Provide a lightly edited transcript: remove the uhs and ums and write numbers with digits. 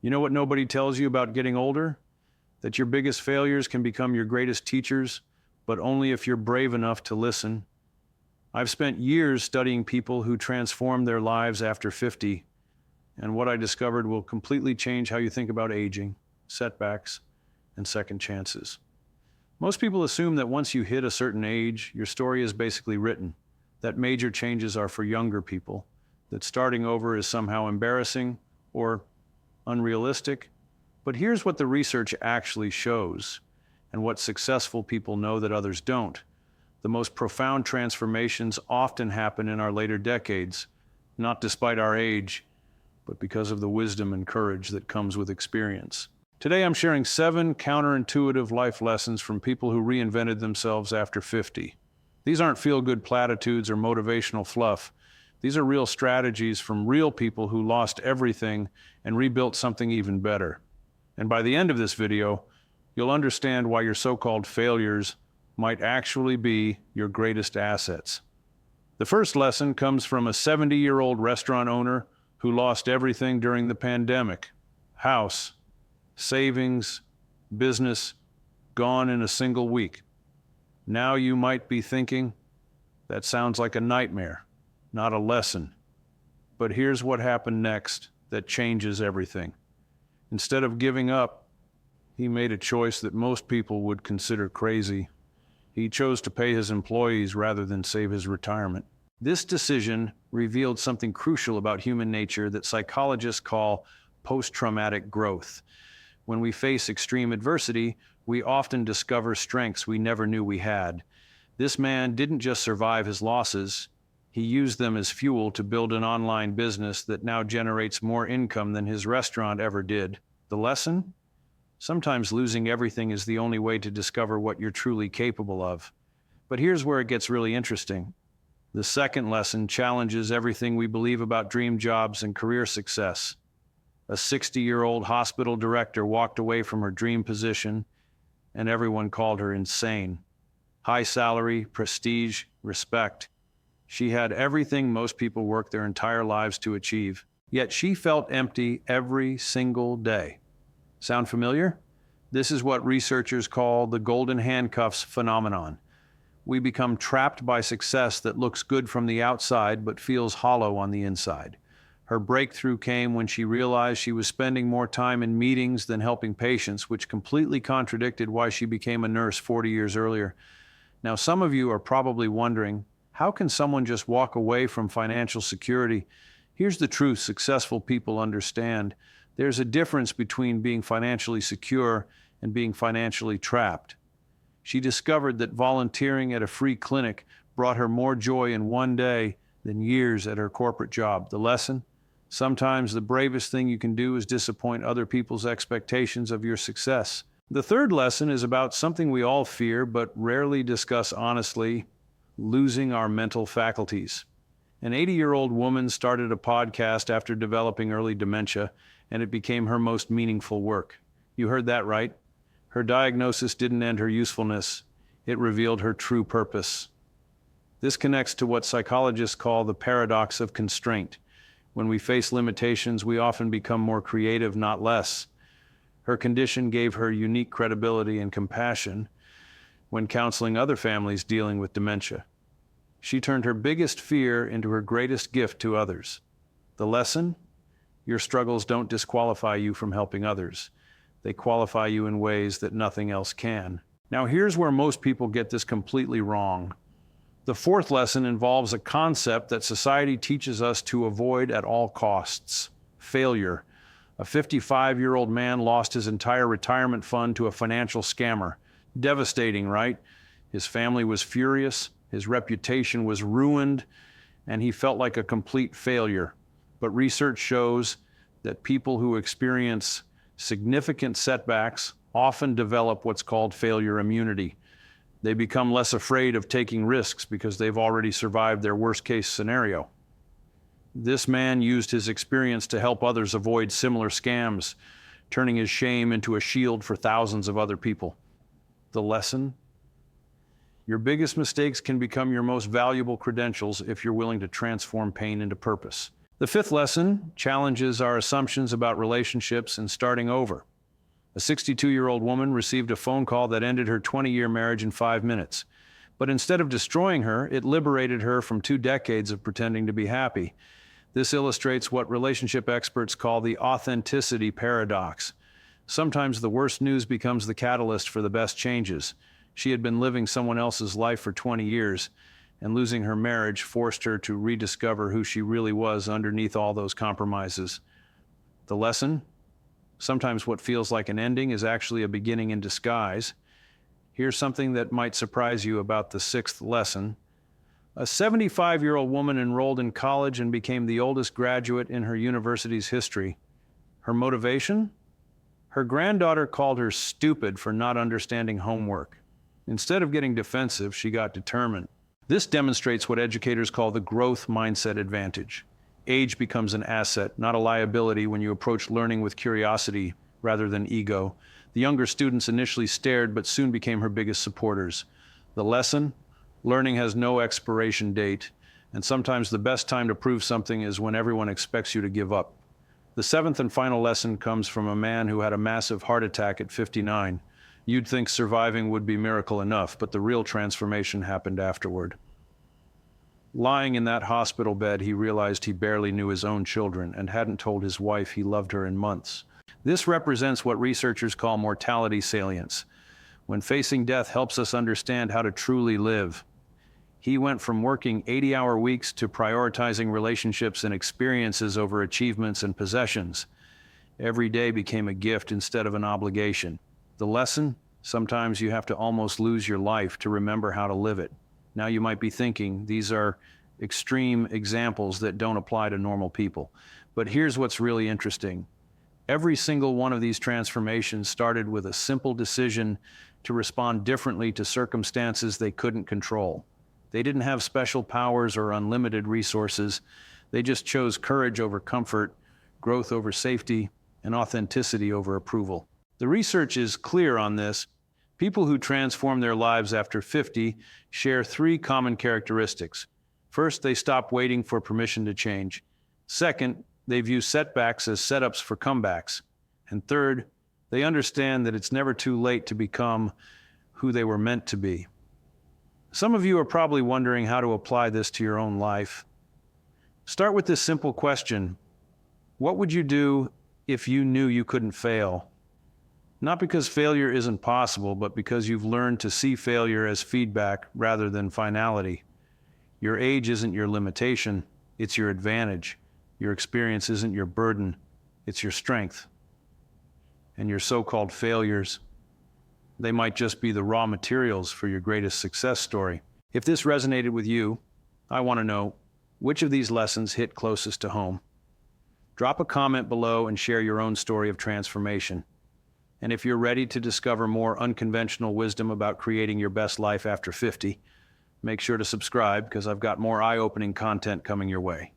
You know what nobody tells you about getting older? That your biggest failures can become your greatest teachers, but only if you're brave enough to listen. I've spent years studying people who transformed their lives after 50, and what I discovered will completely change how you think about aging, setbacks, and second chances. Most people assume that once you hit a certain age, your story is basically written, that major changes are for younger people, that starting over is somehow embarrassing or unrealistic. But here's what the research actually shows, and what successful people know that others don't. The most profound transformations often happen in our later decades, not despite our age, but because of the wisdom and courage that comes with experience. Today I'm sharing 7 counterintuitive life lessons from people who reinvented themselves after 50. These aren't feel-good platitudes or motivational fluff. These are real strategies from real people who lost everything and rebuilt something even better. And by the end of this video, you'll understand why your so-called failures might actually be your greatest assets. The first lesson comes from a 70-year-old restaurant owner who lost everything during the pandemic. House, savings, business, gone in a single week. Now you might be thinking, that sounds like a nightmare, not a lesson. But here's what happened next that changes everything. Instead of giving up, he made a choice that most people would consider crazy. He chose to pay his employees rather than save his retirement. This decision revealed something crucial about human nature that psychologists call post-traumatic growth. When we face extreme adversity, we often discover strengths we never knew we had. This man didn't just survive his losses, he used them as fuel to build an online business that now generates more income than his restaurant ever did. The lesson? Sometimes losing everything is the only way to discover what you're truly capable of. But here's where it gets really interesting. The second lesson challenges everything we believe about dream jobs and career success. A 60-year-old hospital director walked away from her dream position, and everyone called her insane. High salary, prestige, respect. She had everything most people work their entire lives to achieve, yet she felt empty every single day. Sound familiar? This is what researchers call the golden handcuffs phenomenon. We become trapped by success that looks good from the outside but feels hollow on the inside. Her breakthrough came when she realized she was spending more time in meetings than helping patients, which completely contradicted why she became a nurse 40 years earlier. Now, some of you are probably wondering, how can someone just walk away from financial security? Here's the truth successful people understand. There's a difference between being financially secure and being financially trapped. She discovered that volunteering at a free clinic brought her more joy in one day than years at her corporate job. The lesson? Sometimes the bravest thing you can do is disappoint other people's expectations of your success. The third lesson is about something we all fear but rarely discuss honestly: losing our mental faculties. An 80-year-old woman started a podcast after developing early dementia, and it became her most meaningful work. You heard that right. Her diagnosis didn't end her usefulness. It revealed her true purpose. This connects to what psychologists call the paradox of constraint. When we face limitations, we often become more creative, not less. Her condition gave her unique credibility and compassion when counseling other families dealing with dementia. She turned her biggest fear into her greatest gift to others. The lesson? Your struggles don't disqualify you from helping others. They qualify you in ways that nothing else can. Now, here's where most people get this completely wrong. The fourth lesson involves a concept that society teaches us to avoid at all costs: failure. A 55-year-old man lost his entire retirement fund to a financial scammer. Devastating, right? His family was furious, his reputation was ruined, and he felt like a complete failure. But research shows that people who experience significant setbacks often develop what's called failure immunity. They become less afraid of taking risks because they've already survived their worst-case scenario. This man used his experience to help others avoid similar scams, turning his shame into a shield for thousands of other people. The lesson? Your biggest mistakes can become your most valuable credentials if you're willing to transform pain into purpose. The fifth lesson challenges our assumptions about relationships and starting over. A 62-year-old woman received a phone call that ended her 20-year marriage in 5 minutes. But instead of destroying her, it liberated her from 2 decades of pretending to be happy. This illustrates what relationship experts call the authenticity paradox. Sometimes the worst news becomes the catalyst for the best changes. She had been living someone else's life for 20 years, and losing her marriage forced her to rediscover who she really was underneath all those compromises. The lesson? Sometimes what feels like an ending is actually a beginning in disguise. Here's something that might surprise you about the sixth lesson. A 75-year-old woman enrolled in college and became the oldest graduate in her university's history. Her motivation? Her granddaughter called her stupid for not understanding homework. Instead of getting defensive, she got determined. This demonstrates what educators call the growth mindset advantage. Age becomes an asset, not a liability, when you approach learning with curiosity rather than ego. The younger students initially stared, but soon became her biggest supporters. The lesson? Learning has no expiration date, and sometimes the best time to prove something is when everyone expects you to give up. The seventh and final lesson comes from a man who had a massive heart attack at 59. You'd think surviving would be miracle enough, but the real transformation happened afterward. Lying in that hospital bed, he realized he barely knew his own children and hadn't told his wife he loved her in months. This represents what researchers call mortality salience. When facing death helps us understand how to truly live. He went from working 80-hour weeks to prioritizing relationships and experiences over achievements and possessions. Every day became a gift instead of an obligation. The lesson? Sometimes you have to almost lose your life to remember how to live it. Now you might be thinking, these are extreme examples that don't apply to normal people. But here's what's really interesting. Every single one of these transformations started with a simple decision to respond differently to circumstances they couldn't control. They didn't have special powers or unlimited resources. They just chose courage over comfort, growth over safety, and authenticity over approval. The research is clear on this. People who transform their lives after 50 share 3 common characteristics. First, they stop waiting for permission to change. Second, they view setbacks as setups for comebacks. And third, they understand that it's never too late to become who they were meant to be. Some of you are probably wondering how to apply this to your own life. Start with this simple question. What would you do if you knew you couldn't fail? Not because failure isn't possible, but because you've learned to see failure as feedback rather than finality. Your age isn't your limitation, it's your advantage. Your experience isn't your burden, it's your strength. And your so-called failures, they might just be the raw materials for your greatest success story. If this resonated with you, I want to know, which of these lessons hit closest to home? Drop a comment below and share your own story of transformation. And if you're ready to discover more unconventional wisdom about creating your best life after 50, make sure to subscribe because I've got more eye-opening content coming your way.